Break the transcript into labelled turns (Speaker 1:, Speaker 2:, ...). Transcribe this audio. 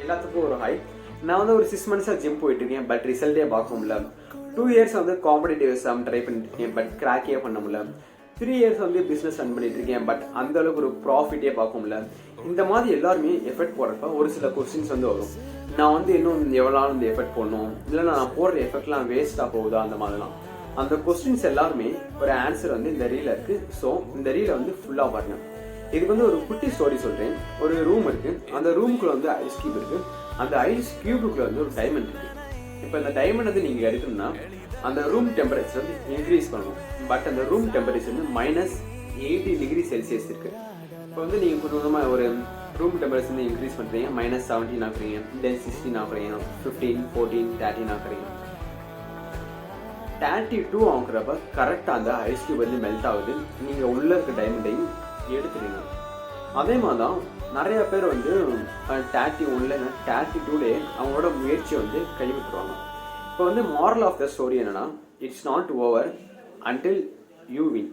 Speaker 1: எல்லாத்துக்கும் ஒரு ஹை. நான் வந்து ஒரு 6 months ஜிம் போயிட்டு இருக்கேன், பட் ரிசல்ட்டே பார்க்க முடியல. 2 years வந்து காம்படிட்டிவ் எக்ஸாம் ட்ரை பண்ணிட்டு இருக்கேன், பட் கிராக்கே பண்ண முடியல. 3 years வந்து பிஸ்னஸ் ரன் பண்ணிட்டு இருக்கேன், பட் அந்த அளவுக்கு ஒரு ப்ராஃபிட்டே பார்க்க முடியல. இந்த மாதிரி எல்லாருமே எஃபெக்ட் போடுறப்ப ஒரு சில கொஸ்டின்ஸ் வந்து வரும். நான் வந்து இன்னும் எவ்வளோ நாள் இந்த எஃபெக்ட் போடணும், இல்லைன்னா நான் போடுற எஃபெக்ட்லாம் வேஸ்ட்டாக போகுதா, அந்த மாதிரிலாம். அந்த கொஸ்டின்ஸ் எல்லாருமே ஒரு ஆன்சர் வந்து இந்த ரீல இருக்கு. ஸோ இந்த ரீலை வந்து ஃபுல்லாக பாருங்க. இதுக்கு வந்து ஒரு குட்டி ஸ்டோரி சொல்றேன். ஒரு ரூம் இருக்கு, அந்த ரூமுக்குள்ள வந்து ஐஸ் கியூப் இருக்கு. அந்த ஐஸ் கியூபுக்குள்ள வந்து ஒரு டைமண்ட் இருக்கு. இப்போ இந்த டைமண்ட் வந்து நீங்க எடுக்கணும்னா அந்த ரூம் டெம்பரேச்சர் வந்து இன்க்ரீஸ் பண்ணணும். பட் அந்த ரூம் டெம்பரேச்சர் வந்து -80 டிகிரி செல்சியஸ் இருக்கு. இப்போ வந்து நீங்க கொஞ்சமாக ஒரு ரூம் டெம்பரேச்சர் வந்து இன்க்ரீஸ் பண்றீங்க, -17 ஆக்குறீங்க, தென் 16 ஆக்குறீங்க, 15, 14, 13 ஆக்குறீங்க. 32 ஆகுறப்ப கரெக்டாக அந்த ஐஸ் கியூப் வந்து மெல்ட் ஆகுது. நீங்க உள்ள இருக்க டைமண்டையும் எடுத்துறீங்க. அதே மாதிரி தான் நிறைய பேர் வந்து 31 32 அவங்களோட முயற்சியை வந்து கைவிட்டுருவாங்க. இப்போ வந்து மாரல் ஆஃப் த ஸ்டோரி என்னன்னா, it's not over until you win.